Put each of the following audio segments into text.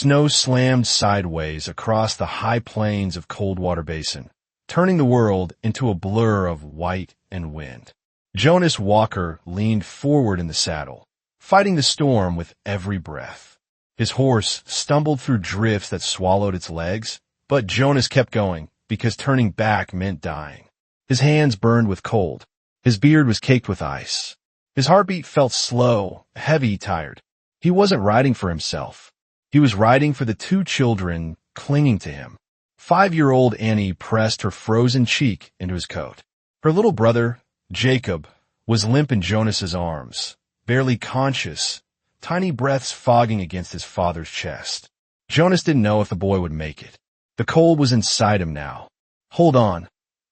Snow slammed sideways across the high plains of Coldwater Basin, turning the world into a blur of white and wind. Jonas Walker leaned forward in the saddle, fighting the storm with every breath. His horse stumbled through drifts that swallowed its legs, but Jonas kept going because turning back meant dying. His hands burned with cold. His beard was caked with ice. His heartbeat felt slow, heavy, tired. He wasn't riding for himself. He was riding for the two children clinging to him. 5-year-old Annie pressed her frozen cheek into his coat. Her little brother, Jacob, was limp in Jonas's arms, barely conscious, tiny breaths fogging against his father's chest. Jonas didn't know if the boy would make it. The cold was inside him now. "Hold on,"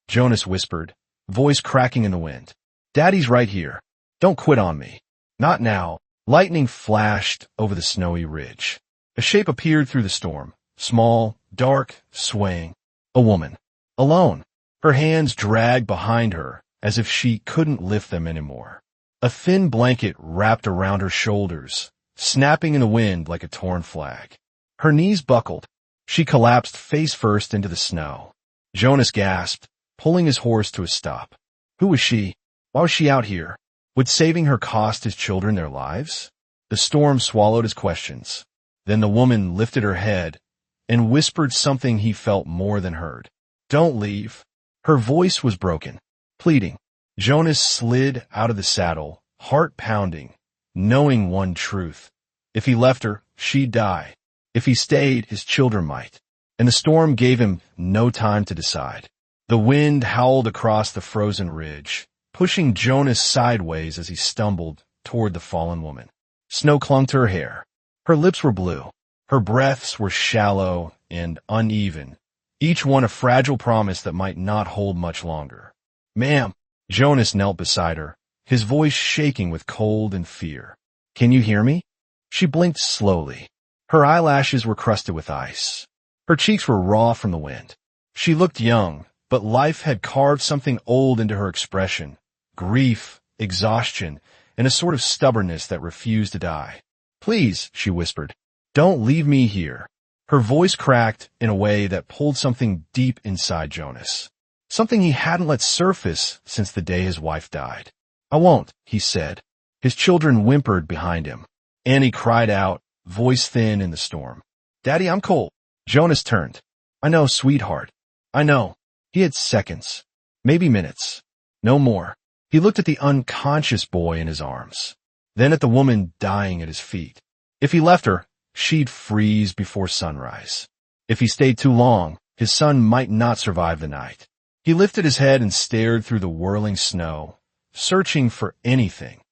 Jonas whispered, voice cracking in the wind. "Daddy's right here. Don't quit on me." Not now. Lightning flashed over the snowy ridge. A shape appeared through the storm, small, dark, swaying. A woman. Alone. Her hands dragged behind her as if she couldn't lift them anymore. A thin blanket wrapped around her shoulders, snapping in the wind like a torn flag. Her knees buckled. She collapsed face first into the snow. Jonas gasped, pulling his horse to a stop. Who was she? Why was she out here? Would saving her cost his children their lives? The storm swallowed his questions. Then the woman lifted her head and whispered something he felt more than heard. "Don't leave." Her voice was broken, pleading. Jonas slid out of the saddle, heart pounding, knowing one truth. If he left her, she'd die. If he stayed, his children might. And the storm gave him no time to decide. The wind howled across the frozen ridge, pushing Jonas sideways as he stumbled toward the fallen woman. Snow clung to her hair. Her lips were blue. Her breaths were shallow and uneven, each one a fragile promise that might not hold much longer. "Ma'am." Jonas knelt beside her, his voice shaking with cold and fear. "Can you hear me?" She blinked slowly. Her eyelashes were crusted with ice. Her cheeks were raw from the wind. She looked young, but life had carved something old into her expression. Grief, exhaustion, and a sort of stubbornness that refused to die. "Please," she whispered, "don't leave me here." Her voice cracked in a way that pulled something deep inside Jonas. Something he hadn't let surface since the day his wife died. "I won't," he said. His children whimpered behind him. Annie cried out, voice thin in the storm. "Daddy, I'm cold." Jonas turned. "I know, sweetheart. I know." He had seconds, maybe minutes, no more. He looked at the unconscious boy in his arms, then at the woman dying at his feet. If he left her, she'd freeze before sunrise. If he stayed too long, his son might not survive the night. He lifted his head and stared through the whirling snow, searching for anything,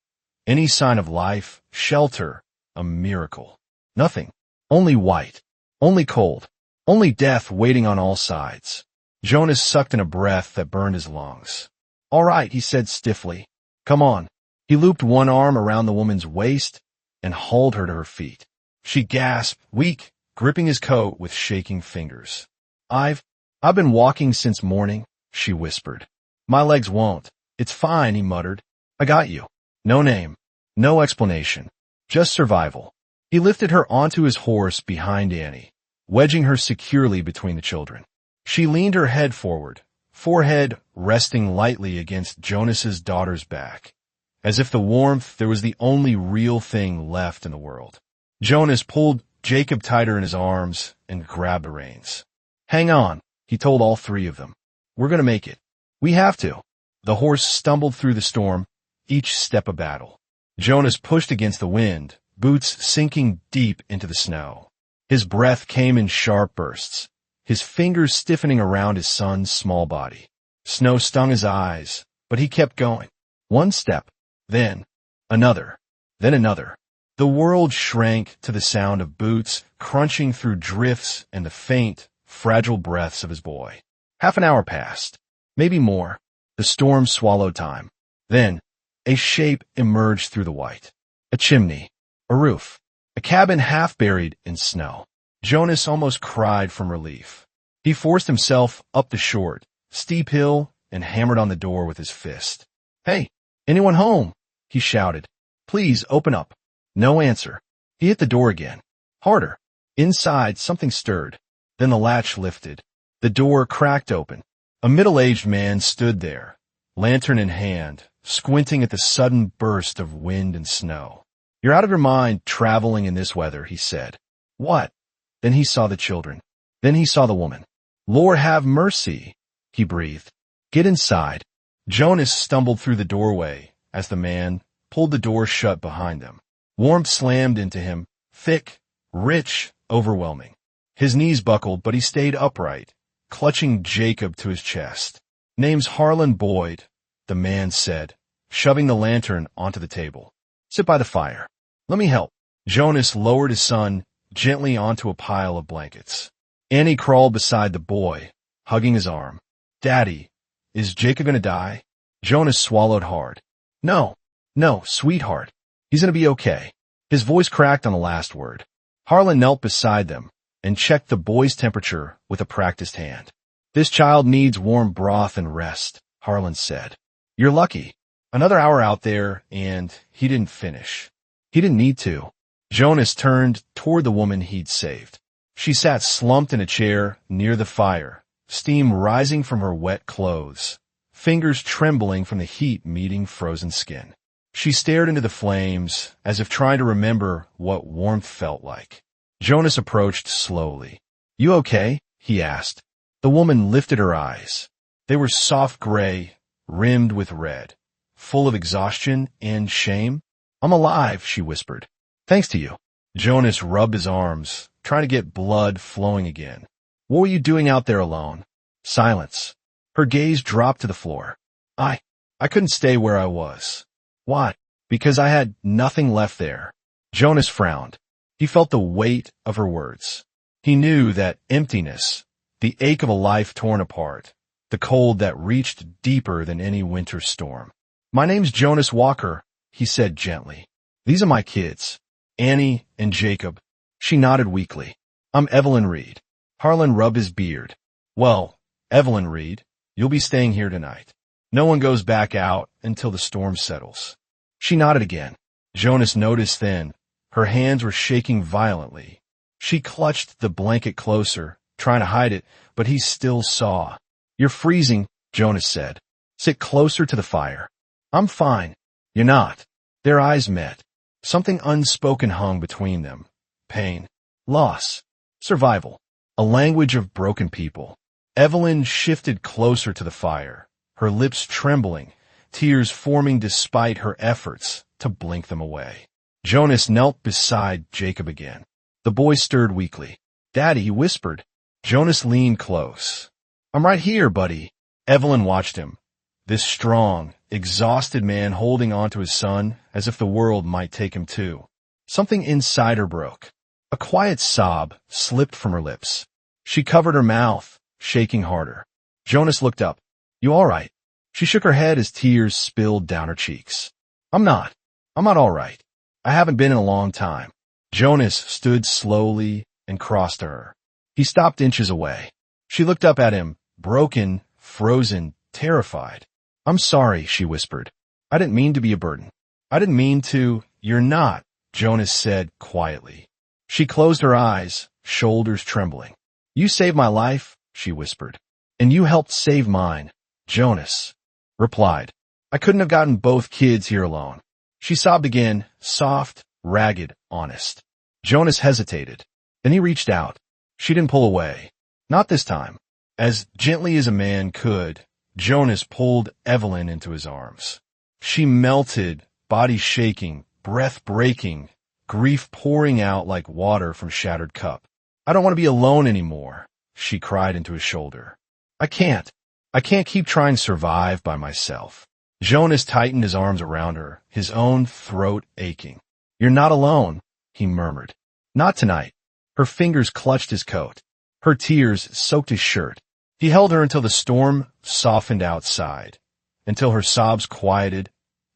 any sign of life, shelter, a miracle. Nothing. Only white. Only cold. Only death waiting on all sides. Jonas sucked in a breath that burned his lungs. "All right," he said stiffly. "Come on." He looped one arm around the woman's waist and hauled her to her feet. She gasped, weak, gripping his coat with shaking fingers. I've been walking since morning," she whispered. "My legs won't." "It's fine," he muttered. "I got you." No name. No explanation. Just survival. He lifted her onto his horse behind Annie, wedging her securely between the children. She leaned her head forward, forehead resting lightly against Jonas's daughter's back, as if the warmth there was the only real thing left in the world. Jonas pulled Jacob tighter in his arms and grabbed the reins. "Hang on," he told all three of them. "We're going to make it. We have to." The horse stumbled through the storm, each step a battle. Jonas pushed against the wind, boots sinking deep into the snow. His breath came in sharp bursts, his fingers stiffening around his son's small body. Snow stung his eyes, but he kept going. One step, then another, then another. The world shrank to the sound of boots crunching through drifts and the faint, fragile breaths of his boy. Half an hour passed, maybe more. The storm swallowed time. Then, a shape emerged through the white. A chimney, a roof, a cabin half buried in snow. Jonas almost cried from relief. He forced himself up the short, steep hill and hammered on the door with his fist. "Hey, anyone home?" he shouted. "Please open up." No answer. He hit the door again. Harder. Inside, something stirred. Then the latch lifted. The door cracked open. A middle-aged man stood there, lantern in hand, squinting at the sudden burst of wind and snow. "You're out of your mind traveling in this weather," he said. "What?" Then he saw the children. Then he saw the woman. "Lord have mercy," he breathed. "Get inside." Jonas stumbled through the doorway as the man pulled the door shut behind them. Warmth slammed into him, thick, rich, overwhelming. His knees buckled, but he stayed upright, clutching Jacob to his chest. "Name's Harlan Boyd," the man said, shoving the lantern onto the table. "Sit by the fire. Let me help." Jonas lowered his son gently onto a pile of blankets. Annie crawled beside the boy, hugging his arm. "Daddy, is Jacob gonna die?" Jonas swallowed hard. No, sweetheart. He's gonna be okay." His voice cracked on the last word. Harlan knelt beside them and checked the boy's temperature with a practiced hand. "This child needs warm broth and rest," Harlan said. "You're lucky. Another hour out there, and he didn't finish." He didn't need to. Jonas turned toward the woman he'd saved. She sat slumped in a chair near the fire, steam rising from her wet clothes, fingers trembling from the heat meeting frozen skin. She stared into the flames, as if trying to remember what warmth felt like. Jonas approached slowly. "You okay?" he asked. The woman lifted her eyes. They were soft gray, rimmed with red, full of exhaustion and shame. "I'm alive," she whispered. "Thanks to you." Jonas rubbed his arms, trying to get blood flowing again. "What were you doing out there alone?" Silence. Her gaze dropped to the floor. I couldn't stay where I was." "Why?" "Because I had nothing left there." Jonas frowned. He felt the weight of her words. He knew that emptiness, the ache of a life torn apart, the cold that reached deeper than any winter storm. "My name's Jonas Walker," he said gently. "These are my kids, Annie and Jacob." She nodded weakly. "I'm Evelyn Reed." Harlan rubbed his beard. "Well, Evelyn Reed, you'll be staying here tonight. No one goes back out until the storm settles." She nodded again. Jonas noticed then her hands were shaking violently. She clutched the blanket closer, trying to hide it, but he still saw. "You're freezing," Jonas said. "Sit closer to the fire." "I'm fine." "You're not." Their eyes met. Something unspoken hung between them. Pain. Loss. Survival. A language of broken people. Evelyn shifted closer to the fire, her lips trembling, tears forming despite her efforts to blink them away. Jonas knelt beside Jacob again. The boy stirred weakly. "Daddy," he whispered. Jonas leaned close. "I'm right here, buddy." Evelyn watched him. This strong, exhausted man holding on to his son as if the world might take him too. Something inside her broke. A quiet sob slipped from her lips. She covered her mouth, shaking harder. Jonas looked up. "You all right?" She shook her head as tears spilled down her cheeks. I'm not all right. I haven't been in a long time." Jonas stood slowly and crossed to her. He stopped inches away. She looked up at him, broken, frozen, terrified. "I'm sorry," she whispered. "I didn't mean to be a burden. I didn't mean to—" "You're not," Jonas said quietly. She closed her eyes, shoulders trembling. "You saved my life," she whispered. "And you helped save mine." Jonas replied. "I couldn't have gotten both kids here alone." She sobbed again, soft, ragged, honest. Jonas hesitated. Then he reached out. She didn't pull away. Not this time. As gently as a man could, Jonas pulled Evelyn into his arms. She melted, body shaking, breath breaking, grief pouring out like water from shattered cup. "I don't want to be alone anymore," she cried into his shoulder. I can't keep trying to survive by myself." Jonas tightened his arms around her, his own throat aching. "You're not alone," he murmured. "Not tonight." Her fingers clutched his coat. Her tears soaked his shirt. He held her until the storm softened outside, until her sobs quieted,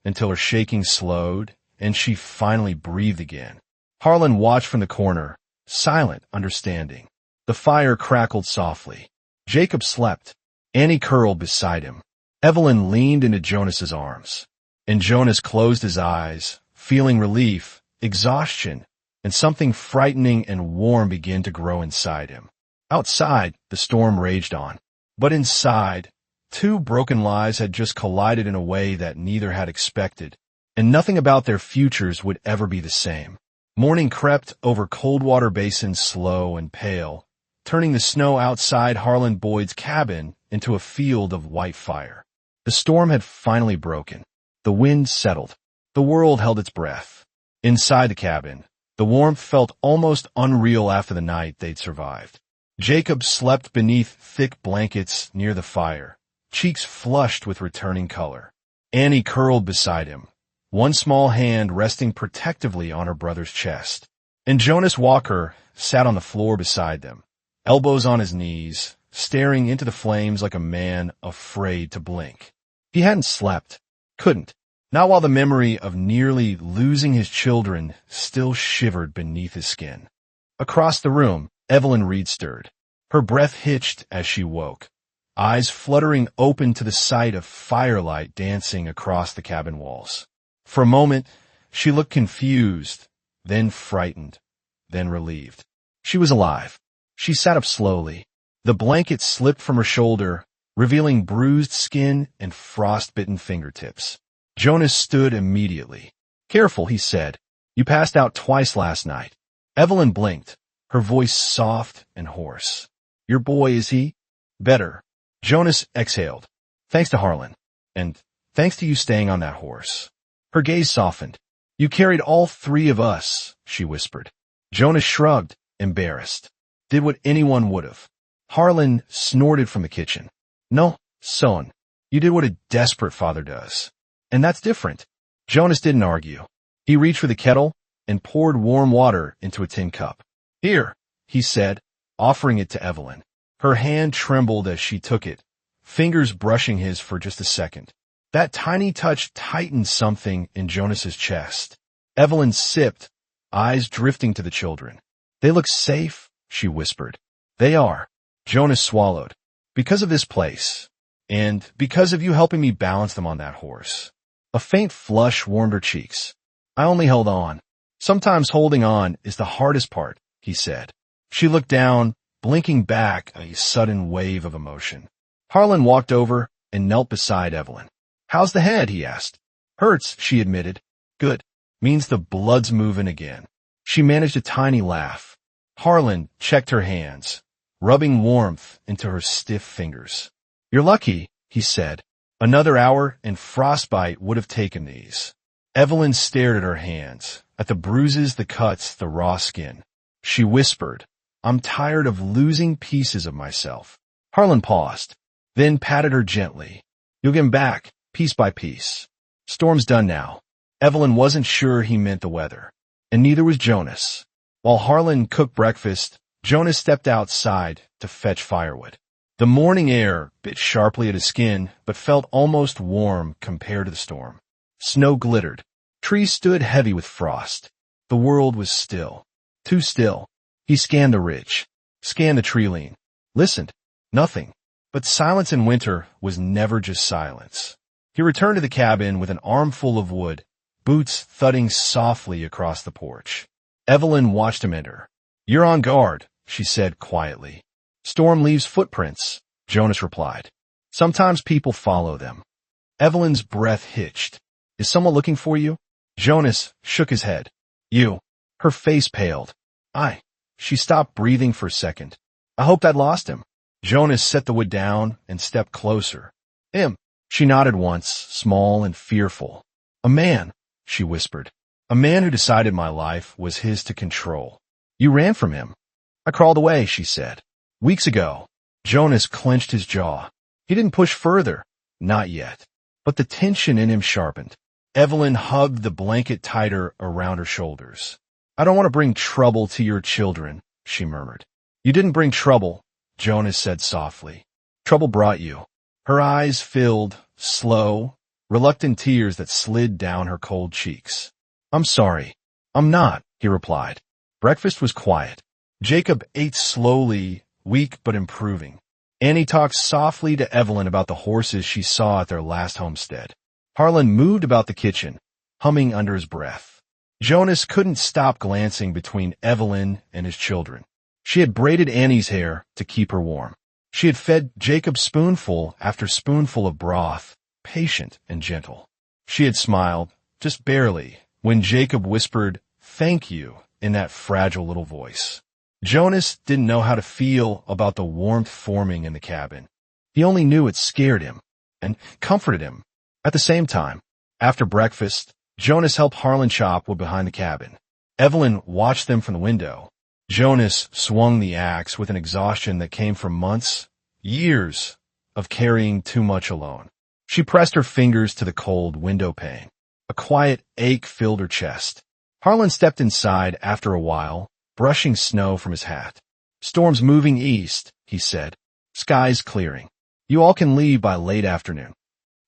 until her shaking slowed, and she finally breathed again. Harlan watched from the corner, silent, understanding. The fire crackled softly. Jacob slept. Annie curled beside him. Evelyn leaned into Jonas's arms, and Jonas closed his eyes, feeling relief, exhaustion, and something frightening and warm began to grow inside him. Outside, the storm raged on. But inside, two broken lives had just collided in a way that neither had expected, and nothing about their futures would ever be the same. Morning crept over Coldwater Basin slow and pale, turning the snow outside Harlan Boyd's cabin into a field of white fire. The storm had finally broken. The wind settled. The world held its breath. Inside the cabin, the warmth felt almost unreal after the night they'd survived. Jacob slept beneath thick blankets near the fire, cheeks flushed with returning color. Annie curled beside him, one small hand resting protectively on her brother's chest. And Jonas Walker sat on the floor beside them, elbows on his knees, staring into the flames like a man afraid to blink. He hadn't slept. Couldn't. Not while the memory of nearly losing his children still shivered beneath his skin. Across the room, Evelyn Reed stirred. Her breath hitched as she woke, eyes fluttering open to the sight of firelight dancing across the cabin walls. For a moment, she looked confused, then frightened, then relieved. She was alive. She sat up slowly. The blanket slipped from her shoulder, revealing bruised skin and frost-bitten fingertips. Jonas stood immediately. "Careful," he said. "You passed out twice last night." Evelyn blinked, her voice soft and hoarse. "Your boy, is he?" "Better." Jonas exhaled. "Thanks to Harlan. And thanks to you staying on that horse." Her gaze softened. "You carried all three of us," she whispered. Jonas shrugged, embarrassed. "Did what anyone would have." Harlan snorted from the kitchen. "No, son. You did what a desperate father does. And that's different." Jonas didn't argue. He reached for the kettle and poured warm water into a tin cup. "Here," he said, offering it to Evelyn. Her hand trembled as she took it, fingers brushing his for just a second. That tiny touch tightened something in Jonas's chest. Evelyn sipped, eyes drifting to the children. "They look safe," she whispered. "They are." Jonas swallowed. "Because of this place. And because of you helping me balance them on that horse." A faint flush warmed her cheeks. "I only held on. Sometimes holding on is the hardest part," he said. She looked down, blinking back a sudden wave of emotion. Harlan walked over and knelt beside Evelyn. "How's the head?" he asked. "Hurts," she admitted. "Good. Means the blood's moving again." She managed a tiny laugh. Harlan checked her hands, rubbing warmth into her stiff fingers. "You're lucky," he said. "Another hour and frostbite would have taken these." Evelyn stared at her hands, at the bruises, the cuts, the raw skin. She whispered, "I'm tired of losing pieces of myself." Harlan paused, then patted her gently. "You'll get 'em back, piece by piece. Storm's done now." Evelyn wasn't sure he meant the weather, and neither was Jonas. While Harlan cooked breakfast, Jonas stepped outside to fetch firewood. The morning air bit sharply at his skin, but felt almost warm compared to the storm. Snow glittered. Trees stood heavy with frost. The world was still. Too still. He scanned the ridge, scanned the tree line, listened. Nothing. But silence in winter was never just silence. He returned to the cabin with an armful of wood, boots thudding softly across the porch. Evelyn watched him enter. "You're on guard," she said quietly. "Storm leaves footprints," Jonas replied. "Sometimes people follow them." Evelyn's breath hitched. "Is someone looking for you?" Jonas shook his head. "You." Her face paled. She stopped breathing for a second. "I hoped I'd lost him." Jonas set the wood down and stepped closer. "Him." She nodded once, small and fearful. "A man," she whispered. "A man who decided my life was his to control." "You ran from him." "I crawled away," she said. "Weeks ago." Jonas clenched his jaw. He didn't push further. Not yet. But the tension in him sharpened. Evelyn hugged the blanket tighter around her shoulders. "I don't want to bring trouble to your children," she murmured. "You didn't bring trouble," Jonas said softly. "Trouble brought you." Her eyes filled, slow, reluctant tears that slid down her cold cheeks. "I'm sorry." "I'm not," he replied. Breakfast was quiet. Jacob ate slowly, weak but improving. Annie talked softly to Evelyn about the horses she saw at their last homestead. Harlan moved about the kitchen, humming under his breath. Jonas couldn't stop glancing between Evelyn and his children. She had braided Annie's hair to keep her warm. She had fed Jacob spoonful after spoonful of broth, patient and gentle. She had smiled, just barely, when Jacob whispered, "Thank you," in that fragile little voice. Jonas didn't know how to feel about the warmth forming in the cabin. He only knew it scared him and comforted him. At the same time, after breakfast, Jonas helped Harlan chop wood behind the cabin. Evelyn watched them from the window. Jonas swung the axe with an exhaustion that came from months, years, of carrying too much alone. She pressed her fingers to the cold window pane. A quiet ache filled her chest. Harlan stepped inside after a while, brushing snow from his hat. "Storm's moving east," he said. "Sky's clearing. You all can leave by late afternoon."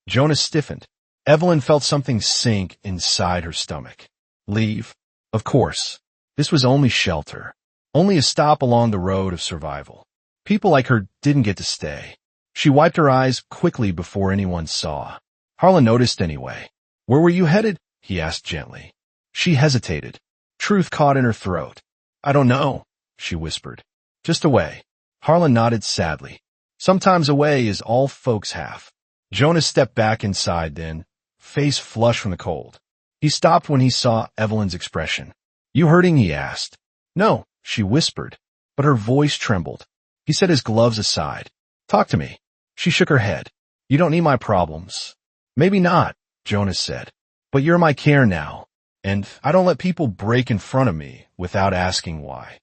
Jonas stiffened. Evelyn felt something sink inside her stomach. Leave? Of course. This was only shelter. Only a stop along the road of survival. People like her didn't get to stay. She wiped her eyes quickly before anyone saw. Harlan noticed anyway. "Where were you headed?" he asked gently. She hesitated. Truth caught in her throat. "I don't know," she whispered. "Just away." Harlan nodded sadly. "Sometimes away is all folks have." Jonas stepped back inside then, face flushed from the cold. He stopped when he saw Evelyn's expression. "You hurting?" he asked. "No," she whispered, but her voice trembled. He set his gloves aside. "Talk to me." She shook her head. "You don't need my problems." "Maybe not," Jonas said, "but you're my care now, and I don't let people break in front of me without asking why."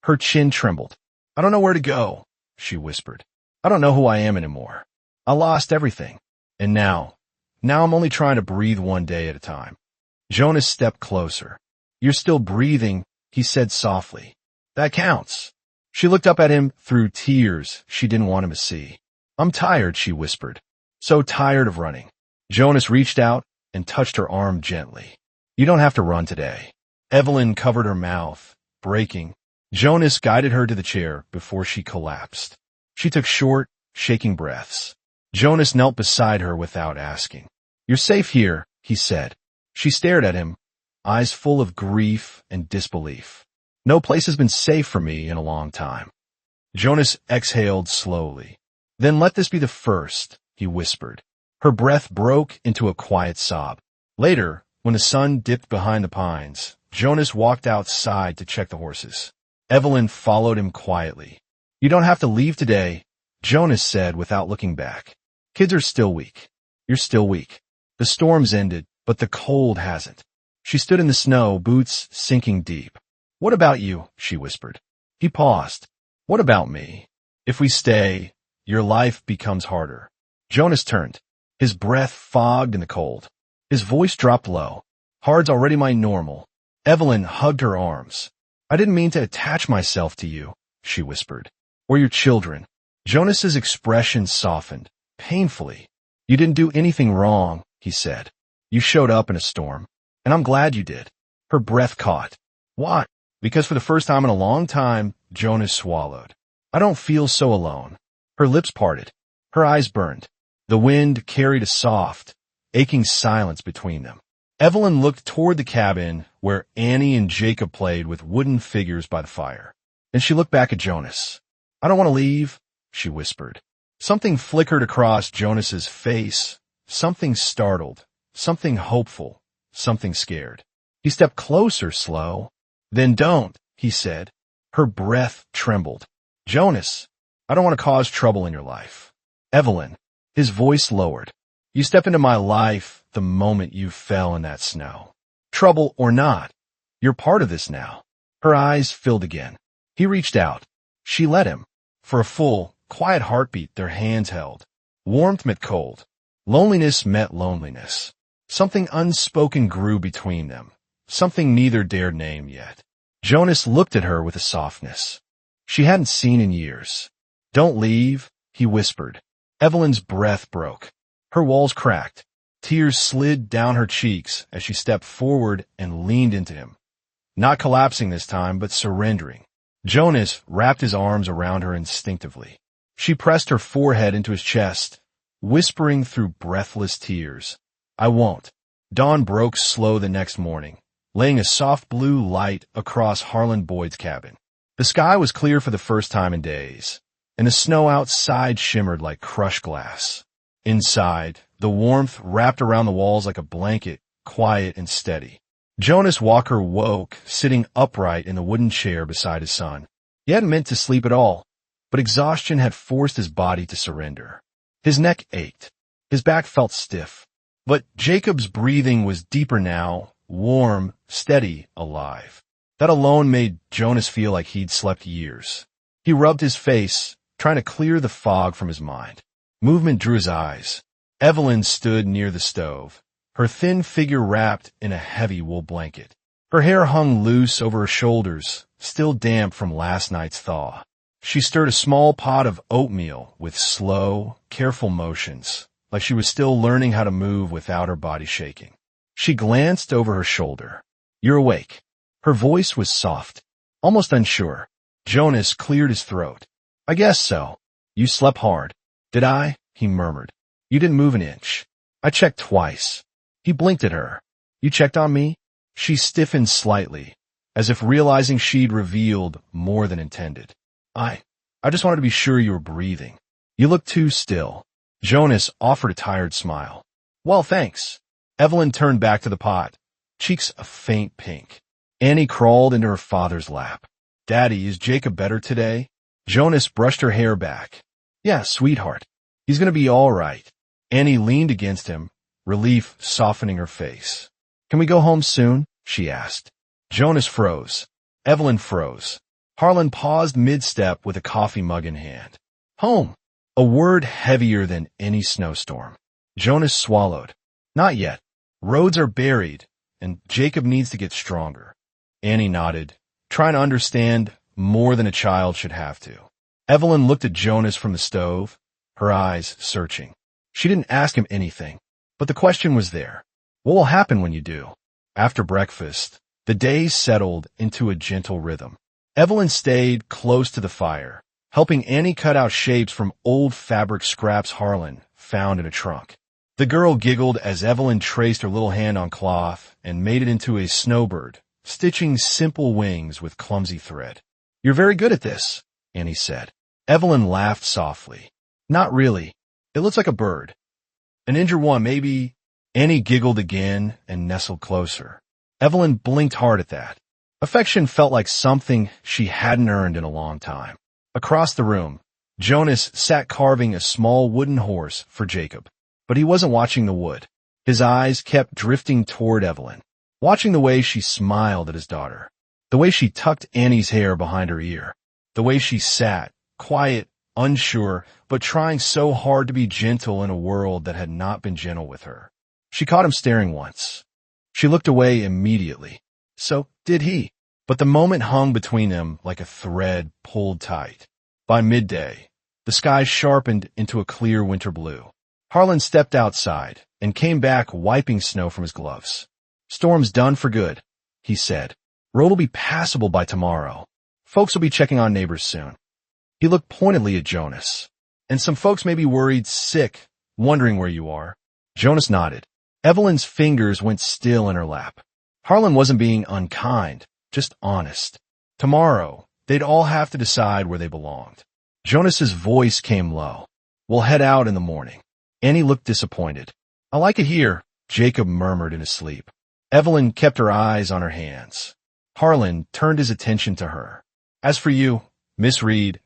Her chin trembled. "I don't know where to go," she whispered. "I don't know who I am anymore. I lost everything. And now I'm only trying to breathe one day at a time." Jonas stepped closer. "You're still breathing," he said softly. "That counts." She looked up at him through tears she didn't want him to see. "I'm tired," she whispered. "So tired of running." Jonas reached out and touched her arm gently. "You don't have to run today." Evelyn covered her mouth, breaking. Jonas guided her to the chair before she collapsed. She took short, shaking breaths. Jonas knelt beside her without asking. "You're safe here," he said. She stared at him, eyes full of grief and disbelief. "No place has been safe for me in a long time." Jonas exhaled slowly. "Then let this be the first," he whispered. Her breath broke into a quiet sob. Later, when the sun dipped behind the pines, Jonas walked outside to check the horses. Evelyn followed him quietly. "You don't have to leave today," Jonas said without looking back. "Kids are still weak. You're still weak. The storm's ended, but the cold hasn't." She stood in the snow, boots sinking deep. "What about you?" she whispered. He paused. "What about me? If we stay, your life becomes harder." Jonas turned. His breath fogged in the cold. His voice dropped low. "Hard's already my normal." Evelyn hugged her arms. "I didn't mean to attach myself to you," she whispered. "Or your children." Jonas's expression softened, painfully. "You didn't do anything wrong," he said. "You showed up in a storm, and I'm glad you did." Her breath caught. "Why?" Because for the first time in a long time, Jonas swallowed. "I don't feel so alone." Her lips parted. Her eyes burned. The wind carried a soft, aching silence between them. Evelyn looked toward the cabin where Annie and Jacob played with wooden figures by the fire. Then she looked back at Jonas. "I don't want to leave," she whispered. Something flickered across Jonas's face, something startled, something hopeful, something scared. He stepped closer, slow. "Then don't," he said. Her breath trembled. "Jonas, I don't want to cause trouble in your life." "Evelyn," his voice lowered. "You stepped into my life the moment you fell in that snow. Trouble or not, you're part of this now." Her eyes filled again. He reached out. She let him. For a full, quiet heartbeat their hands held. Warmth met cold. Loneliness met loneliness. Something unspoken grew between them. Something neither dared name yet. Jonas looked at her with a softness she hadn't seen in years. "Don't leave," he whispered. Evelyn's breath broke. Her walls cracked. Tears slid down her cheeks as she stepped forward and leaned into him. Not collapsing this time, but surrendering. Jonas wrapped his arms around her instinctively. She pressed her forehead into his chest, whispering through breathless tears, "I won't." Dawn broke slow the next morning. laying a soft blue light across Harlan Boyd's cabin. The sky was clear for the first time in days, and the snow outside shimmered like crushed glass. Inside, the warmth wrapped around the walls like a blanket, quiet and steady. Jonas Walker woke, sitting upright in the wooden chair beside his son. He hadn't meant to sleep at all, but exhaustion had forced his body to surrender. His neck ached. His back felt stiff. But Jacob's breathing was deeper now, warm, steady, alive. That alone made Jonas feel like he'd slept years. He rubbed his face, trying to clear the fog from his mind. Movement drew his eyes. Evelyn stood near the stove, her thin figure wrapped in a heavy wool blanket. Her hair hung loose over her shoulders, still damp from last night's thaw. She stirred a small pot of oatmeal with slow, careful motions, like she was still learning how to move without her body shaking. She glanced over her shoulder. "You're awake." Her voice was soft, almost unsure. Jonas cleared his throat. "I guess so. You slept hard." "Did I?" he murmured. "You didn't move an inch." "I checked twice." He blinked at her. "You checked on me?" She stiffened slightly, as if realizing she'd revealed more than intended. I just wanted to be sure you were breathing. You look too still." Jonas offered a tired smile. "Well, thanks." Evelyn turned back to the pot, cheeks a faint pink. Annie crawled into her father's lap. "Daddy, is Jacob better today?" Jonas brushed her hair back. "Yeah, sweetheart. He's gonna be all right." Annie leaned against him, relief softening her face. "Can we go home soon?" she asked. Jonas froze. Evelyn froze. Harlan paused mid-step with a coffee mug in hand. "Home." A word heavier than any snowstorm. Jonas swallowed. "Not yet. Roads are buried, and Jacob needs to get stronger." Annie nodded, trying to understand more than a child should have to. Evelyn looked at Jonas from the stove, her eyes searching. She didn't ask him anything, but the question was there. What will happen when you do? After breakfast, the days settled into a gentle rhythm. Evelyn stayed close to the fire, helping Annie cut out shapes from old fabric scraps Harlan found in a trunk. The girl giggled as Evelyn traced her little hand on cloth and made it into a snowbird, stitching simple wings with clumsy thread. "You're very good at this," Annie said. Evelyn laughed softly. "Not really. It looks like a bird. An injured one, maybe." Annie giggled again and nestled closer. Evelyn blinked hard at that. Affection felt like something she hadn't earned in a long time. Across the room, Jonas sat carving a small wooden horse for Jacob. But he wasn't watching the wood. His eyes kept drifting toward Evelyn, watching the way she smiled at his daughter, the way she tucked Annie's hair behind her ear, the way she sat, quiet, unsure, but trying so hard to be gentle in a world that had not been gentle with her. She caught him staring once. She looked away immediately. So did he. But the moment hung between them like a thread pulled tight. By midday, the sky sharpened into a clear winter blue. Harlan stepped outside and came back wiping snow from his gloves. "Storm's done for good," he said. "Road will be passable by tomorrow. Folks will be checking on neighbors soon." He looked pointedly at Jonas. "And some folks may be worried sick, wondering where you are." Jonas nodded. Evelyn's fingers went still in her lap. Harlan wasn't being unkind, just honest. Tomorrow, they'd all have to decide where they belonged. Jonas's voice came low. "We'll head out in the morning." Annie looked disappointed. "I like it here," Jacob murmured in his sleep. Evelyn kept her eyes on her hands. Harlan turned his attention to her. "As for you, Miss Reed,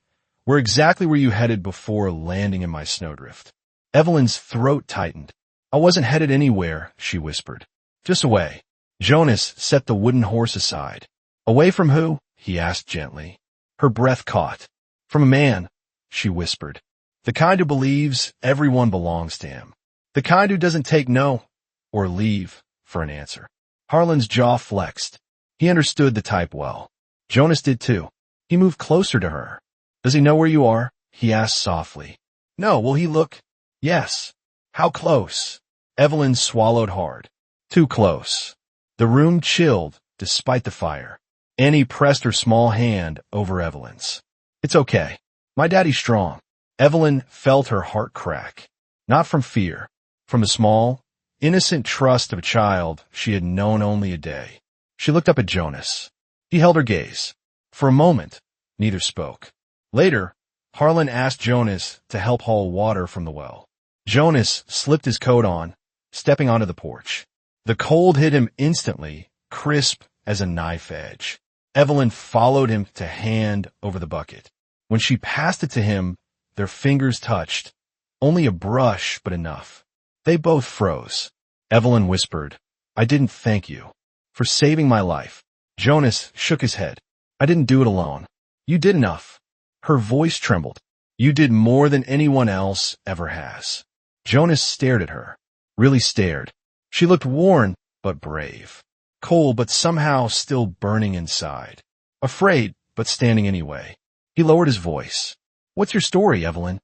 we're exactly where you headed before landing in my snowdrift." Evelyn's throat tightened. "I wasn't headed anywhere," she whispered. "Just away." Jonas set the wooden horse aside. "Away from who?" he asked gently. Her breath caught. "From a man," she whispered. "The kind who believes everyone belongs to him. The kind who doesn't take no or leave for an answer." Harlan's jaw flexed. He understood the type well. Jonas did too. He moved closer to her. "Does he know where you are?" he asked softly. "No, will he look?" "Yes." "How close?" Evelyn swallowed hard. "Too close." The room chilled despite the fire. Annie pressed her small hand over Evelyn's. "It's okay. My daddy's strong." Evelyn felt her heart crack. Not from fear, from the small, innocent trust of a child she had known only a day. She looked up at Jonas. He held her gaze. For a moment, neither spoke. Later, Harlan asked Jonas to help haul water from the well. Jonas slipped his coat on, stepping onto the porch. The cold hit him instantly, crisp as a knife edge. Evelyn followed him to hand over the bucket. When she passed it to him, their fingers touched. Only a brush, but enough. They both froze. Evelyn whispered, "I didn't thank you for saving my life." Jonas shook his head. "I didn't do it alone. You did enough." Her voice trembled. "You did more than anyone else ever has." Jonas stared at her. Really stared. She looked worn, but brave. Cold, but somehow still burning inside. Afraid, but standing anyway. He lowered his voice. "What's your story, Evelyn?"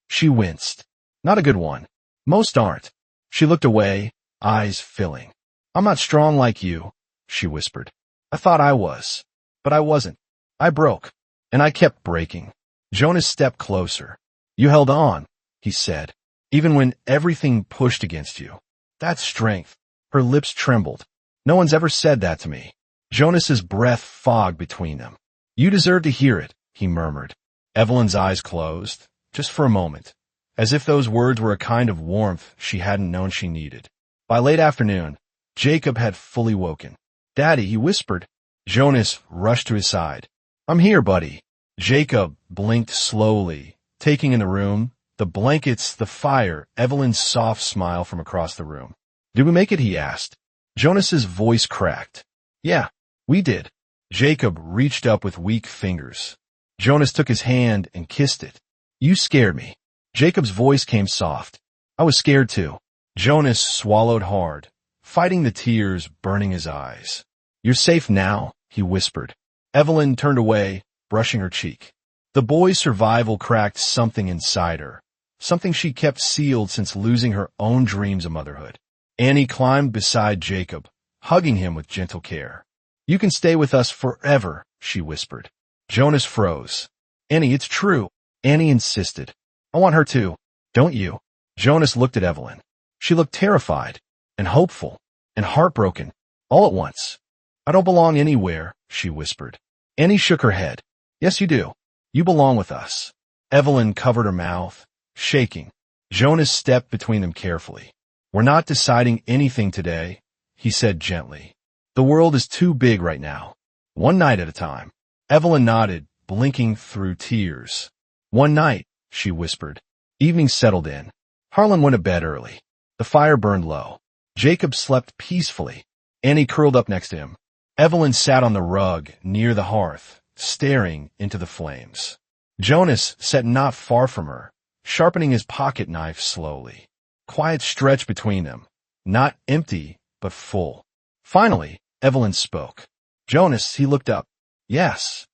She winced. "Not a good one. Most aren't." She looked away, eyes filling. "I'm not strong like you," she whispered. "I thought I was. But I wasn't. I broke. And I kept breaking." Jonas stepped closer. "You held on," he said, "even when everything pushed against you. That's strength." Her lips trembled. "No one's ever said that to me." Jonas's breath fogged between them. "You deserve to hear it," he murmured. Evelyn's eyes closed, just for a moment, as if those words were a kind of warmth she hadn't known she needed. By late afternoon, Jacob had fully woken. "Daddy," he whispered. Jonas rushed to his side. "I'm here, buddy." Jacob blinked slowly, taking in the room, the blankets, the fire, Evelyn's soft smile from across the room. "Did we make it?" he asked. Jonas's voice cracked. "Yeah, we did." Jacob reached up with weak fingers. Jonas took his hand and kissed it. "You scared me." Jacob's voice came soft. "I was scared too." Jonas swallowed hard, fighting the tears burning his eyes. "You're safe now," he whispered. Evelyn turned away, brushing her cheek. The boy's survival cracked something inside her, something she kept sealed since losing her own dreams of motherhood. Annie climbed beside Jacob, hugging him with gentle care. "You can stay with us forever," she whispered. Jonas froze. "Annie, it's true." Annie insisted. "I want her too. Don't you?" Jonas looked at Evelyn. She looked terrified, and hopeful, and heartbroken, all at once. "I don't belong anywhere," she whispered. Annie shook her head. "Yes, you do. You belong with us." Evelyn covered her mouth, shaking. Jonas stepped between them carefully. "We're not deciding anything today," he said gently. "The world is too big right now. One night at a time." Evelyn nodded, blinking through tears. "One night," she whispered. Evening settled in. Harlan went to bed early. The fire burned low. Jacob slept peacefully. Annie curled up next to him. Evelyn sat on the rug near the hearth, staring into the flames. Jonas sat not far from her, sharpening his pocket knife slowly. Quiet stretch between them, not empty, but full. Finally, Evelyn spoke. "Jonas," he looked up. "Yes.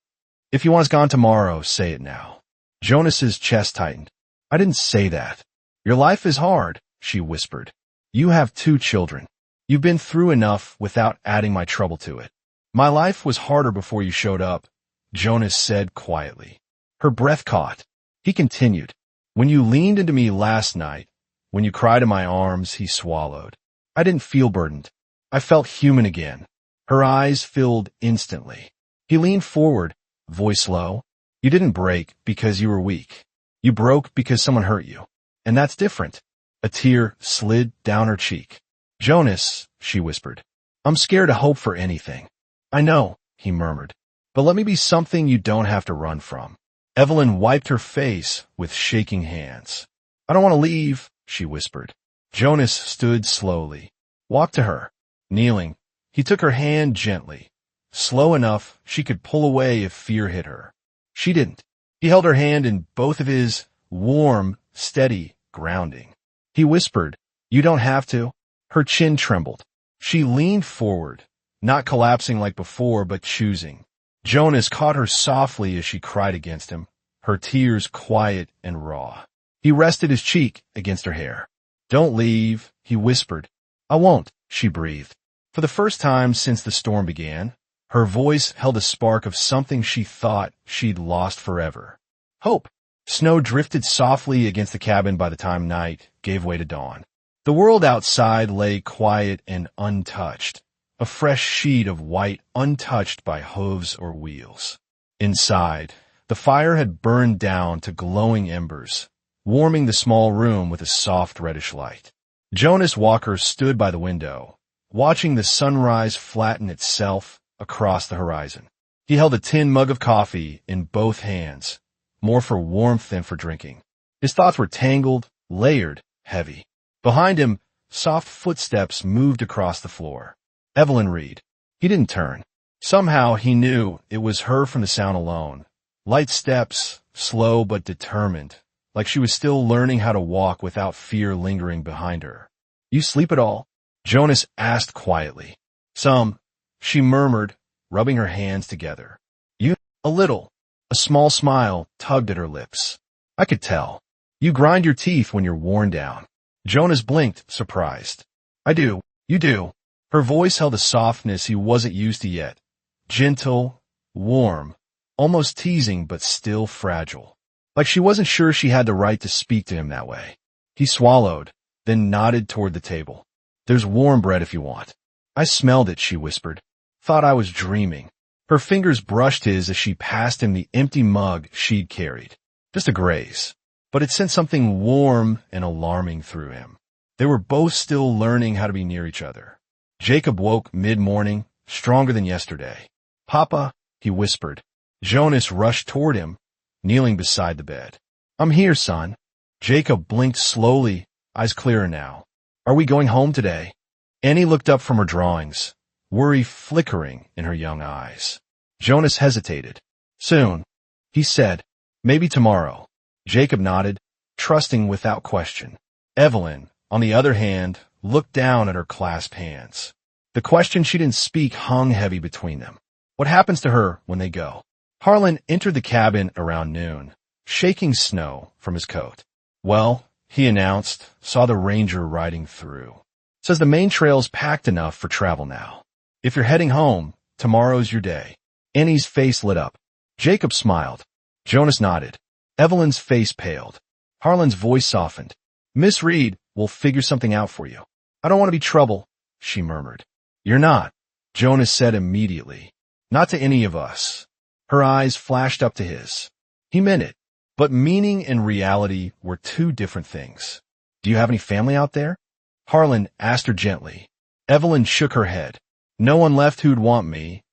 If you want us gone tomorrow, say it now." Jonas's chest tightened. "I didn't say that." "Your life is hard," she whispered. "You have 2 children. You've been through enough without adding my trouble to it." "My life was harder before you showed up," Jonas said quietly. Her breath caught. He continued. "When you leaned into me last night, when you cried in my arms," he swallowed. "I didn't feel burdened. I felt human again." Her eyes filled instantly. He leaned forward, voice low. "You didn't break because you were weak. You broke because someone hurt you. And that's different." A tear slid down her cheek. "Jonas," she whispered, "I'm scared to hope for anything." "I know," he murmured, "but let me be something you don't have to run from." Evelyn wiped her face with shaking hands. "I don't want to leave," she whispered. Jonas stood slowly, walked to her. Kneeling, he took her hand gently, slow enough she could pull away if fear hit her. She didn't. He held her hand in both of his, warm, steady, grounding. He whispered, "You don't have to." Her chin trembled. She leaned forward, not collapsing like before, but choosing. Jonas caught her softly as she cried against him, her tears quiet and raw. He rested his cheek against her hair. "Don't leave," he whispered. "I won't," she breathed. For the first time since the storm began, her voice held a spark of something she thought she'd lost forever. Hope. Snow drifted softly against the cabin by the time night gave way to dawn. The world outside lay quiet and untouched, a fresh sheet of white untouched by hooves or wheels. Inside, the fire had burned down to glowing embers, warming the small room with a soft reddish light. Jonas Walker stood by the window, watching the sunrise flatten itself across the horizon. He held a tin mug of coffee in both hands, more for warmth than for drinking. His thoughts were tangled, layered, heavy. Behind him, soft footsteps moved across the floor. Evelyn Reed. He didn't turn. Somehow he knew it was her from the sound alone. Light steps, slow but determined, like she was still learning how to walk without fear lingering behind her. "You sleep at all?" Jonas asked quietly. "Some," she murmured, rubbing her hands together. "You?" "A little." A small smile tugged at her lips. "I could tell. You grind your teeth when you're worn down." Jonas blinked, surprised. "I do. You do." Her voice held a softness he wasn't used to yet. Gentle, warm, almost teasing but still fragile. Like she wasn't sure she had the right to speak to him that way. He swallowed, then nodded toward the table. "There's warm bread if you want." "I smelled it," she whispered. "Thought I was dreaming." Her fingers brushed his as she passed him the empty mug she'd carried. Just a graze. But it sent something warm and alarming through him. They were both still learning how to be near each other. Jacob woke mid-morning, stronger than yesterday. "Papa," he whispered. Jonas rushed toward him, kneeling beside the bed. "I'm here, son." Jacob blinked slowly, eyes clearer now. "Are we going home today?" Annie looked up from her drawings, worry flickering in her young eyes. Jonas hesitated. "Soon," he said. "Maybe tomorrow." Jacob nodded, trusting without question. Evelyn, on the other hand, looked down at her clasped hands. The question she didn't speak hung heavy between them. What happens to her when they go? Harlan entered the cabin around noon, shaking snow from his coat. "Well," he announced, saw the ranger riding through. "Says the main trail's packed enough for travel now. If you're heading home, tomorrow's your day." Annie's face lit up. Jacob smiled. Jonas nodded. Evelyn's face paled. Harlan's voice softened. "Miss Reed, we'll figure something out for you." "I don't want to be trouble," she murmured. "You're not," Jonas said immediately. "Not to any of us." Her eyes flashed up to his. He meant it. But meaning and reality were two different things. "Do you have any family out there?" Harlan asked her gently. Evelyn shook her head. "No one left who'd want me,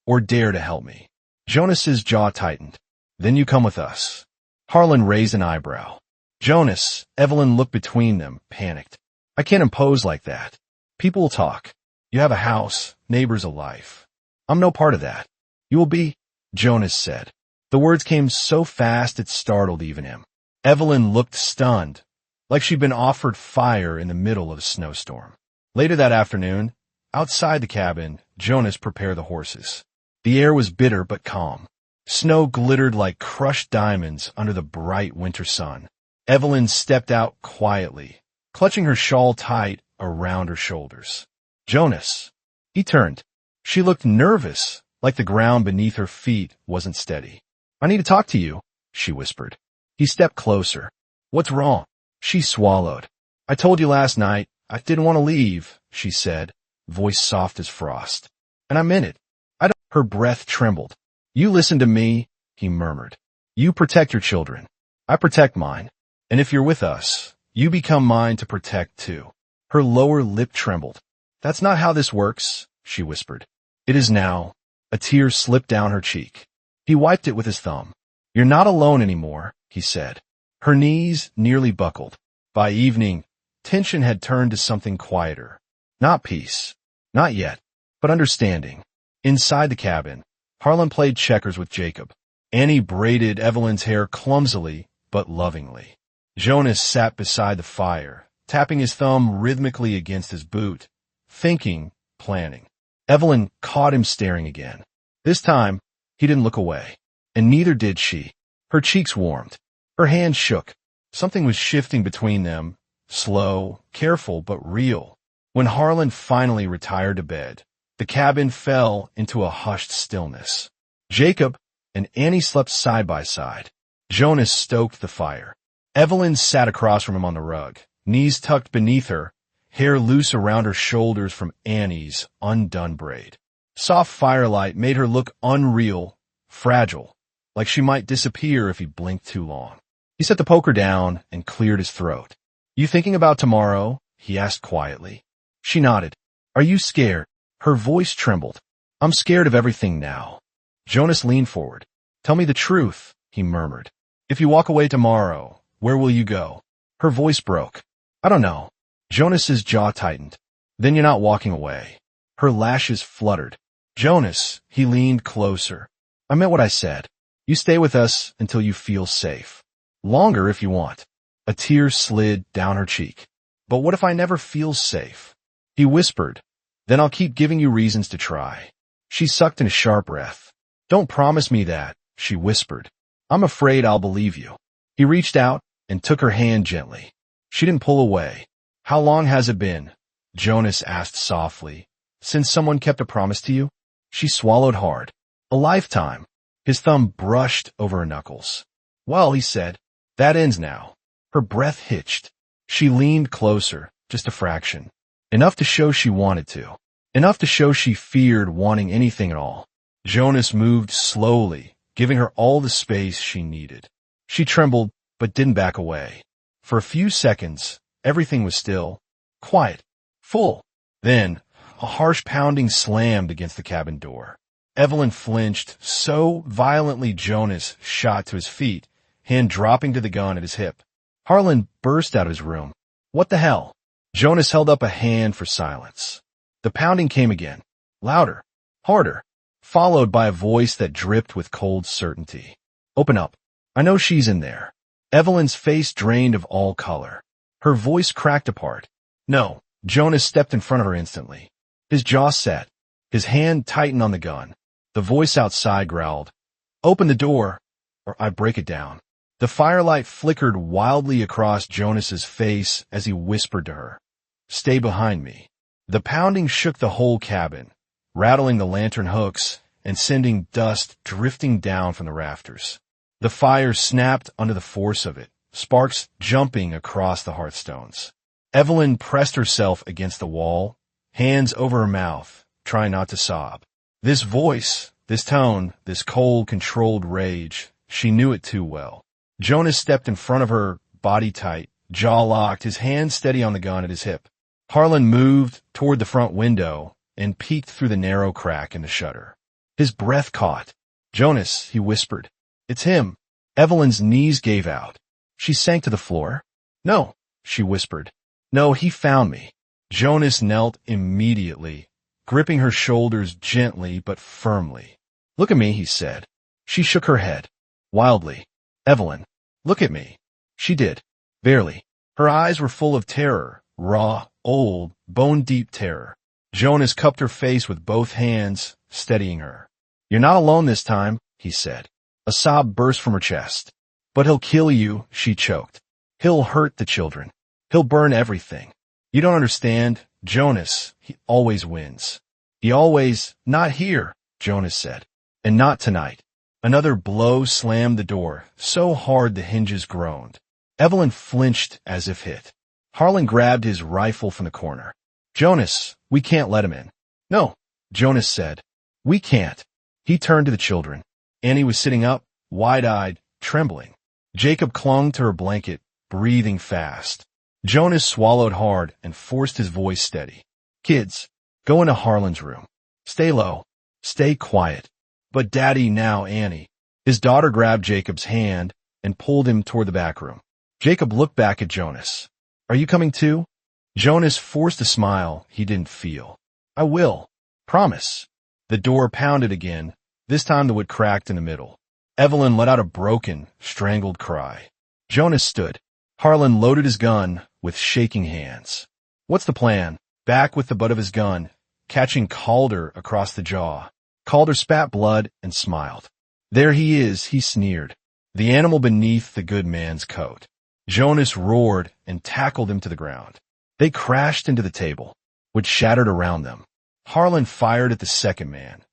or dare to help me." Jonas's jaw tightened. "Then you come with us." Harlan raised an eyebrow. "Jonas," Evelyn looked between them, panicked. "I can't impose like that. People will talk. You have a house, neighbors, a life. I'm no part of that." "You will be," Jonas said. The words came so fast it startled even him. Evelyn looked stunned, like she'd been offered fire in the middle of a snowstorm. Later that afternoon, outside the cabin, Jonas prepared the horses. The air was bitter but calm. Snow glittered like crushed diamonds under the bright winter sun. Evelyn stepped out quietly, clutching her shawl tight around her shoulders. "Jonas." He turned. She looked nervous, like the ground beneath her feet wasn't steady. "I need to talk to you," she whispered. He stepped closer. "What's wrong?" She swallowed. "I told you last night I didn't want to leave," she said, voice soft as frost. "And I meant it. I don't—" Her breath trembled. "You listen to me," he murmured. "You protect your children. I protect mine. And if you're with us, you become mine to protect too." Her lower lip trembled. "That's not how this works," she whispered. "It is now." A tear slipped down her cheek. He wiped it with his thumb. "You're not alone anymore," he said. Her knees nearly buckled. By evening, tension had turned to something quieter. Not peace. Not yet. But understanding. Inside the cabin, Harlan played checkers with Jacob. Annie braided Evelyn's hair clumsily but lovingly. Jonas sat beside the fire, tapping his thumb rhythmically against his boot, thinking, planning. Evelyn caught him staring again. This time, he didn't look away, and neither did she. Her cheeks warmed. Her hand shook. Something was shifting between them, slow, careful, but real. When Harlan finally retired to bed, the cabin fell into a hushed stillness. Jacob and Annie slept side by side. Jonas stoked the fire. Evelyn sat across from him on the rug, knees tucked beneath her, hair loose around her shoulders from Annie's undone braid. Soft firelight made her look unreal, fragile, like she might disappear if he blinked too long. He set the poker down and cleared his throat. "You thinking about tomorrow?" he asked quietly. She nodded. "Are you scared?" Her voice trembled. "I'm scared of everything now." Jonas leaned forward. "Tell me the truth," he murmured. "If you walk away tomorrow, where will you go?" Her voice broke. "I don't know." Jonas's jaw tightened. "Then you're not walking away." Her lashes fluttered. "Jonas," he leaned closer. "I meant what I said. You stay with us until you feel safe. Longer if you want." A tear slid down her cheek. "But what if I never feel safe?" He whispered. "Then I'll keep giving you reasons to try." She sucked in a sharp breath. "Don't promise me that," she whispered. "I'm afraid I'll believe you." He reached out and took her hand gently. She didn't pull away. "How long has it been?" Jonas asked softly. "Since someone kept a promise to you?" She swallowed hard. "A lifetime." His thumb brushed over her knuckles. "Well," he said, "that ends now." Her breath hitched. She leaned closer, just a fraction. Enough to show she wanted to. Enough to show she feared wanting anything at all. Jonas moved slowly, giving her all the space she needed. She trembled, but didn't back away. For a few seconds, everything was still, quiet, full. Then, a harsh pounding slammed against the cabin door. Evelyn flinched so violently Jonas shot to his feet, hand dropping to the gun at his hip. Harlan burst out of his room. "What the hell?" Jonas held up a hand for silence. The pounding came again, louder, harder, followed by a voice that dripped with cold certainty. "Open up. I know she's in there." Evelyn's face drained of all color. Her voice cracked apart. "No." Jonas stepped in front of her instantly. His jaw set. His hand tightened on the gun. The voice outside growled, "Open the door, or I break it down." The firelight flickered wildly across Jonas's face as he whispered to her, "Stay behind me." The pounding shook the whole cabin, rattling the lantern hooks and sending dust drifting down from the rafters. The fire snapped under the force of it, sparks jumping across the hearthstones. Evelyn pressed herself against the wall, hands over her mouth, trying not to sob. This voice, this tone, this cold, controlled rage, she knew it too well. Jonas stepped in front of her, body tight, jaw locked, his hand steady on the gun at his hip. Harlan moved toward the front window and peeked through the narrow crack in the shutter. His breath caught. "Jonas," he whispered. "It's him." Evelyn's knees gave out. She sank to the floor. "No," she whispered. "No, he found me." Jonas knelt immediately, gripping her shoulders gently but firmly. "Look at me," he said. She shook her head, wildly. "Evelyn, look at me." She did, barely. Her eyes were full of terror, raw, old, bone-deep terror. Jonas cupped her face with both hands, steadying her. "You're not alone this time," he said. A sob burst from her chest. "But he'll kill you," she choked. "He'll hurt the children. He'll burn everything. You don't understand. Jonas, he always wins. He always—" "Not here," Jonas said. "And not tonight." Another blow slammed the door, so hard the hinges groaned. Evelyn flinched as if hit. Harlan grabbed his rifle from the corner. "Jonas, we can't let him in." "No," Jonas said. "We can't." He turned to the children. Annie was sitting up, wide-eyed, trembling. Jacob clung to her blanket, breathing fast. Jonas swallowed hard and forced his voice steady. "Kids, go into Harlan's room. Stay low. Stay quiet." "But Daddy," now Annie. His daughter grabbed Jacob's hand and pulled him toward the back room. Jacob looked back at Jonas. "Are you coming too?" Jonas forced a smile he didn't feel. "I will. Promise." The door pounded again. This time the wood cracked in the middle. Evelyn let out a broken, strangled cry. Jonas stood. Harlan loaded his gun with shaking hands. "What's the plan?" Back with the butt of his gun, catching Calder across the jaw. Calder spat blood and smiled. "There he is," he sneered. The animal beneath the good man's coat. Jonas roared and tackled him to the ground. They crashed into the table, which shattered around them. Harlan fired at the second man,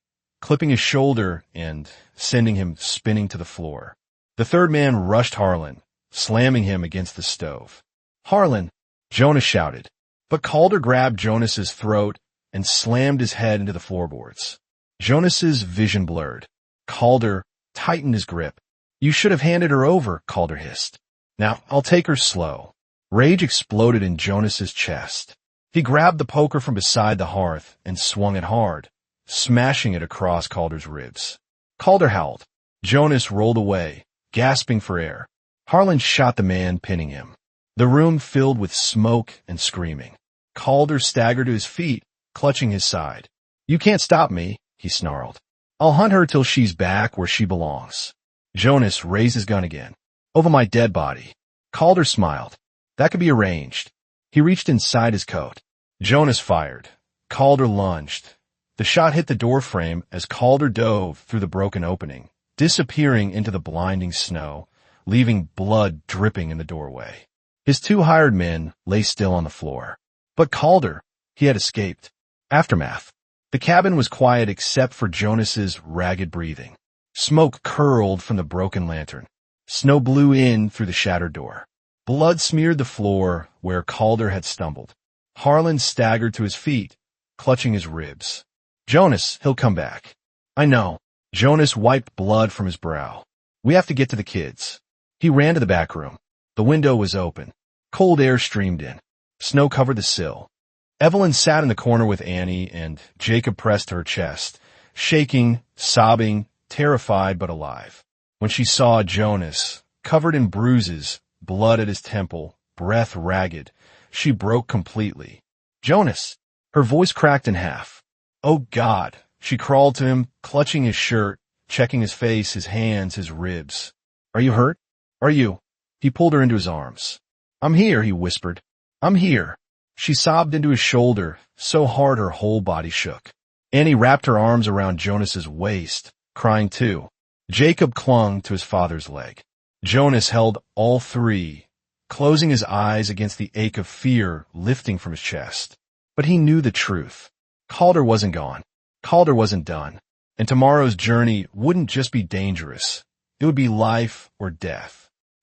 clipping his shoulder and sending him spinning to the floor. The third man rushed Harlan, slamming him against the stove. "Harlan!" Jonas shouted. But Calder grabbed Jonas's throat and slammed his head into the floorboards. Jonas's vision blurred. Calder tightened his grip. "You should have handed her over," Calder hissed. "Now, I'll take her slow." Rage exploded in Jonas's chest. He grabbed the poker from beside the hearth and swung it hard, smashing it across Calder's ribs. Calder howled. Jonas rolled away, gasping for air. Harlan shot the man, pinning him. The room filled with smoke and screaming. Calder staggered to his feet, clutching his side. "You can't stop me," he snarled. "I'll hunt her till she's back where she belongs." Jonas raised his gun again. "Over my dead body." Calder smiled. "That could be arranged." He reached inside his coat. Jonas fired. Calder lunged. The shot hit the doorframe as Calder dove through the broken opening, disappearing into the blinding snow, leaving blood dripping in the doorway. His two hired men lay still on the floor. But Calder, he had escaped. Aftermath. The cabin was quiet except for Jonas's ragged breathing. Smoke curled from the broken lantern. Snow blew in through the shattered door. Blood smeared the floor where Calder had stumbled. Harlan staggered to his feet, clutching his ribs. "Jonas, he'll come back." "I know." Jonas wiped blood from his brow. "We have to get to the kids." He ran to the back room. The window was open. Cold air streamed in. Snow covered the sill. Evelyn sat in the corner with Annie, and Jacob pressed her chest, shaking, sobbing, terrified but alive. When she saw Jonas, covered in bruises, blood at his temple, breath ragged, she broke completely. "Jonas!" Her voice cracked in half. "Oh, God!" She crawled to him, clutching his shirt, checking his face, his hands, his ribs. "Are you hurt? Are you?" He pulled her into his arms. "I'm here," he whispered. "I'm here." She sobbed into his shoulder, so hard her whole body shook. Annie wrapped her arms around Jonas's waist, crying too. Jacob clung to his father's leg. Jonas held all three, closing his eyes against the ache of fear lifting from his chest. But he knew the truth. Calder wasn't gone. Calder wasn't done. And tomorrow's journey wouldn't just be dangerous. It would be life or death.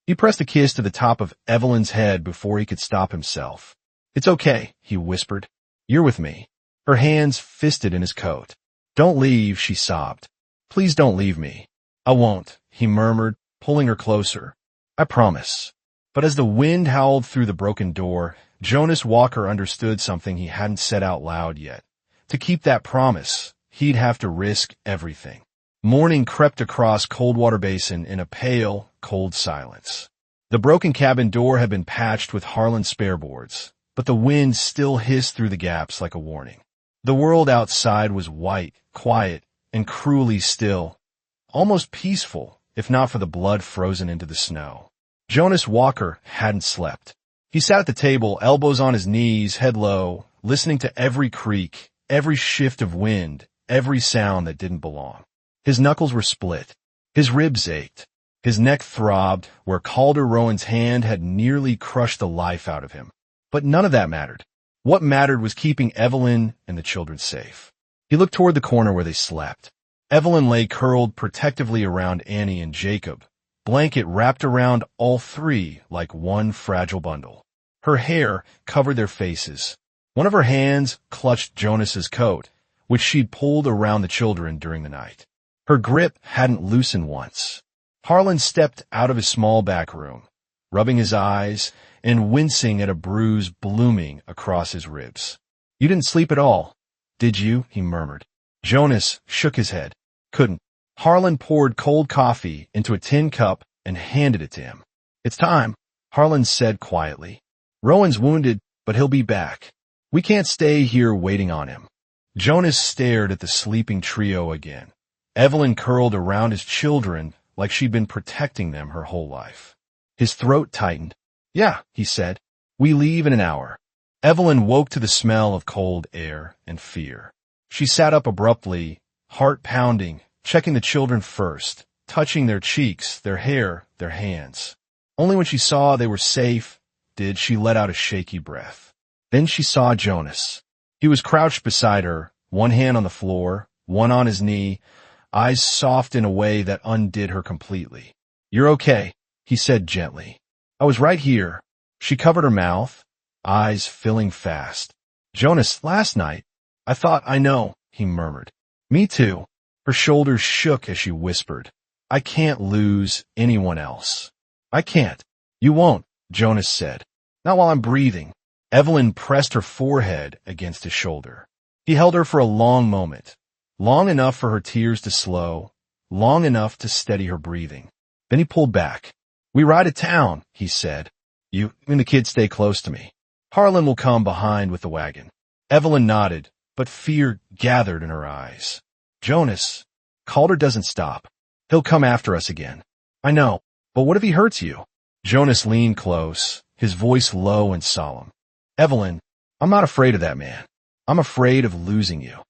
He pressed a kiss to the top of Evelyn's head before he could stop himself. "It's okay," he whispered. "You're with me." Her hands fisted in his coat. "Don't leave," she sobbed. "Please don't leave me." "I won't," he murmured, pulling her closer. "I promise." But as the wind howled through the broken door, Jonas Walker understood something he hadn't said out loud yet. To keep that promise, he'd have to risk everything. Morning crept across Coldwater Basin in a pale, cold silence. The broken cabin door had been patched with Harlan spareboards, but the wind still hissed through the gaps like a warning. The world outside was white, quiet, and cruelly still, almost peaceful, if not for the blood frozen into the snow. Jonas Walker hadn't slept. He sat at the table, elbows on his knees, head low, listening to every creak, every shift of wind, every sound that didn't belong. His knuckles were split. His ribs ached. His neck throbbed where Calder Rowan's hand had nearly crushed the life out of him. But none of that mattered. What mattered was keeping Evelyn and the children safe. He looked toward the corner where they slept. Evelyn lay curled protectively around Annie and Jacob, blanket wrapped around all three like one fragile bundle. Her hair covered their faces. One of her hands clutched Jonas's coat, which she'd pulled around the children during the night. Her grip hadn't loosened once. Harlan stepped out of his small back room, rubbing his eyes and wincing at a bruise blooming across his ribs. "You didn't sleep at all, did you?" he murmured. Jonas shook his head. "Couldn't." Harlan poured cold coffee into a tin cup and handed it to him. "It's time," Harlan said quietly. "Rowan's wounded, but he'll be back. We can't stay here waiting on him." Jonas stared at the sleeping trio again. Evelyn curled around his children like she'd been protecting them her whole life. His throat tightened. "Yeah," he said. "We leave in an hour." Evelyn woke to the smell of cold air and fear. She sat up abruptly, heart pounding, checking the children first, touching their cheeks, their hair, their hands. Only when she saw they were safe did she let out a shaky breath. Then she saw Jonas. He was crouched beside her, one hand on the floor, one on his knee, eyes soft in a way that undid her completely. "You're okay," he said gently. "I was right here." She covered her mouth, eyes filling fast. "Jonas, last night, I know," he murmured. "Me too." Her shoulders shook as she whispered, "I can't lose anyone else. I can't." "You won't," Jonas said. "Not while I'm breathing." Evelyn pressed her forehead against his shoulder. He held her for a long moment, long enough for her tears to slow, long enough to steady her breathing. Then he pulled back. "We ride to town," he said. "You and the kids stay close to me. Harlan will come behind with the wagon." Evelyn nodded, but fear gathered in her eyes. "Jonas, Calder doesn't stop. He'll come after us again." "I know, but what if he hurts you?" Jonas leaned close, his voice low and solemn. "Evelyn, I'm not afraid of that man. I'm afraid of losing you."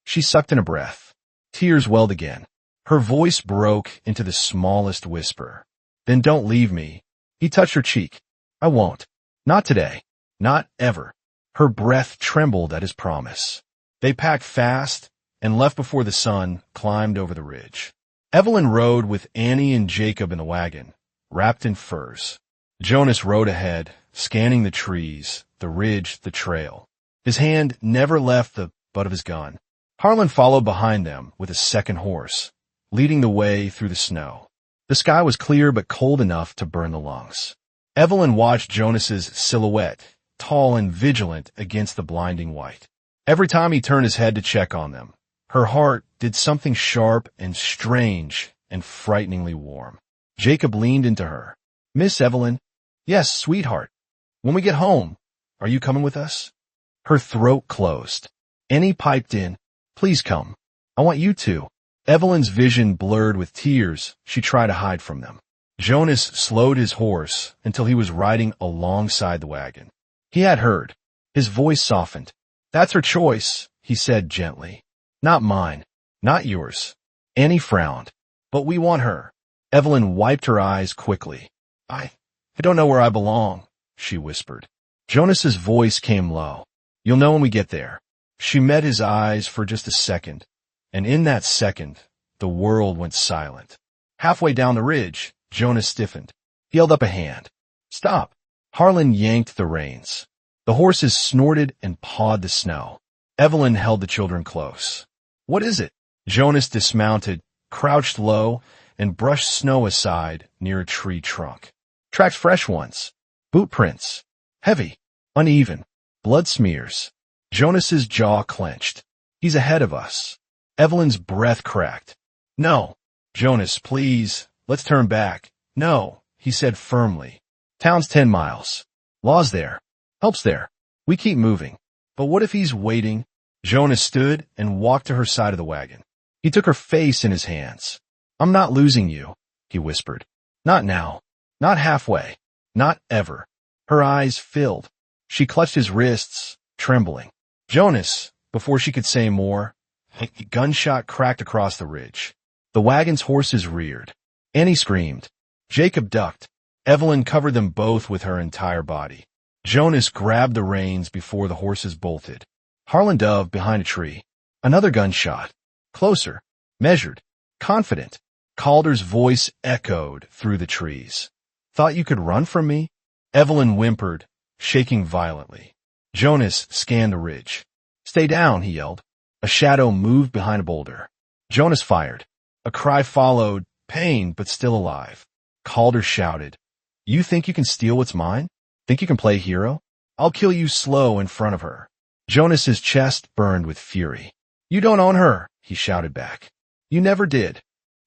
She sucked in a breath. Tears welled again. Her voice broke into the smallest whisper. "Then don't leave me." He touched her cheek. "I won't. Not today. Not ever." Her breath trembled at his promise. They packed fast and left before the sun climbed over the ridge. Evelyn rode with Annie and Jacob in the wagon, wrapped in furs. Jonas rode ahead, scanning the trees, the ridge, the trail. His hand never left the butt of his gun. Harlan followed behind them with a second horse, leading the way through the snow. The sky was clear but cold enough to burn the lungs. Evelyn watched Jonas's silhouette, tall and vigilant against the blinding white. Every time he turned his head to check on them, her heart did something sharp and strange and frighteningly warm. Jacob leaned into her. "Miss Evelyn?" "Yes, sweetheart. When we get home, are you coming with us?" Her throat closed. Annie piped in, "Please come. I want you to." Evelyn's vision blurred with tears she tried to hide from them. Jonas slowed his horse until he was riding alongside the wagon. He had heard. His voice softened. "That's her choice," he said gently. "Not mine. Not yours." Annie frowned. "But we want her." Evelyn wiped her eyes quickly. I don't know where I belong," she whispered. Jonas's voice came low. "You'll know when we get there." She met his eyes for just a second, and in that second, the world went silent. Halfway down the ridge, Jonas stiffened. He held up a hand. "Stop." Harlan yanked the reins. The horses snorted and pawed the snow. Evelyn held the children close. "What is it?" Jonas dismounted, crouched low, and brushed snow aside near a tree trunk. "Tracks fresh ones. Boot prints. Heavy. Uneven. Blood smears." Jonas's jaw clenched. "He's ahead of us." Evelyn's breath cracked. "No." "Jonas, please, let's turn back." "No," he said firmly. "Town's 10 miles. Law's there. Help's there. We keep moving." "But what if he's waiting?" Jonas stood and walked to her side of the wagon. He took her face in his hands. "I'm not losing you," he whispered. "Not now. Not halfway. Not ever." Her eyes filled. She clutched his wrists, trembling. "Jonas," before she could say more, a gunshot cracked across the ridge. The wagon's horses reared. Annie screamed. Jacob ducked. Evelyn covered them both with her entire body. Jonas grabbed the reins before the horses bolted. Harlan dove behind a tree. Another gunshot. Closer. Measured. Confident. Calder's voice echoed through the trees. "Thought you could run from me?" Evelyn whimpered, shaking violently. Jonas scanned the ridge. "Stay down," he yelled. A shadow moved behind a boulder. Jonas fired. A cry followed, pain but still alive. Calder shouted, "You think you can steal what's mine? Think you can play hero? I'll kill you slow in front of her." Jonas's chest burned with fury. "You don't own her," he shouted back. "You never did."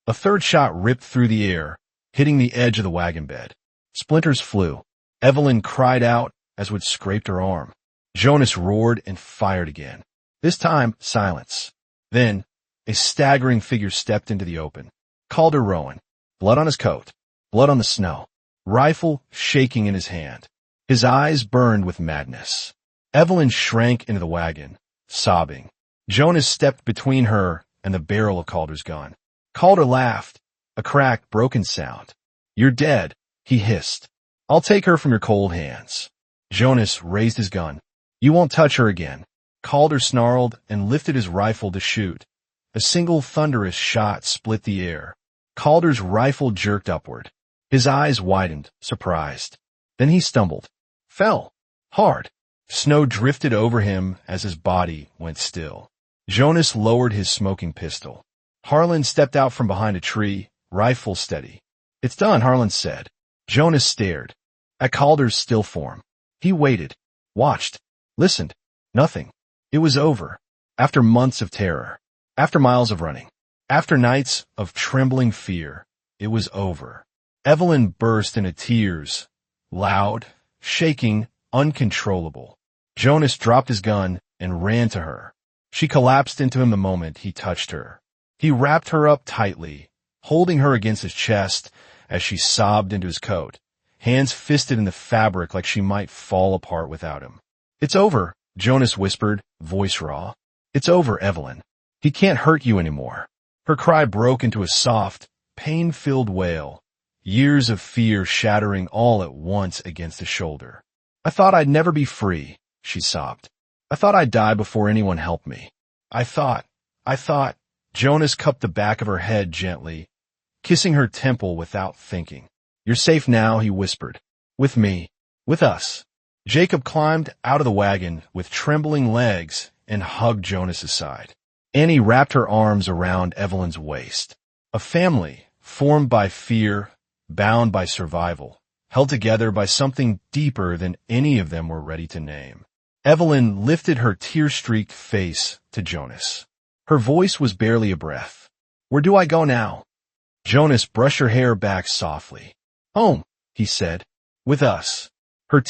A third shot ripped through the air, hitting the edge of the wagon bed. Splinters flew. Evelyn cried out as would scraped her arm. Jonas roared and fired again. This time, silence. Then, a staggering figure stepped into the open. Calder Rowan. Blood on his coat. Blood on the snow. Rifle shaking in his hand. His eyes burned with madness. Evelyn shrank into the wagon, sobbing. Jonas stepped between her and the barrel of Calder's gun. Calder laughed, a cracked, broken sound. "You're dead," he hissed. "I'll take her from your cold hands." Jonas raised his gun. "You won't touch her again." Calder snarled and lifted his rifle to shoot. A single thunderous shot split the air. Calder's rifle jerked upward. His eyes widened, surprised. Then he stumbled. Fell. Hard. Snow drifted over him as his body went still. Jonas lowered his smoking pistol. Harlan stepped out from behind a tree, rifle steady. "It's done," Harlan said. Jonas stared at Calder's still form. He waited, watched, listened. Nothing. It was over. After months of terror, after miles of running, after nights of trembling fear, it was over. Evelyn burst into tears, loud, shaking, uncontrollable. Jonas dropped his gun and ran to her. She collapsed into him the moment he touched her. He wrapped her up tightly, holding her against his chest as she sobbed into his coat, hands fisted in the fabric like she might fall apart without him. "It's over," Jonas whispered, voice raw. "It's over, Evelyn. He can't hurt you anymore." Her cry broke into a soft, pain-filled wail, years of fear shattering all at once against his shoulder. "I thought I'd never be free," she sobbed. "I thought I'd die before anyone helped me. I thought. Jonas cupped the back of her head gently, kissing her temple without thinking. "You're safe now," he whispered. "With me. With us." Jacob climbed out of the wagon with trembling legs and hugged Jonas's side. Annie wrapped her arms around Evelyn's waist. A family, formed by fear, bound by survival, held together by something deeper than any of them were ready to name. Evelyn lifted her tear-streaked face to Jonas. Her voice was barely a breath. "Where do I go now?" Jonas brushed her hair back softly. "Home," he said. "With us." Her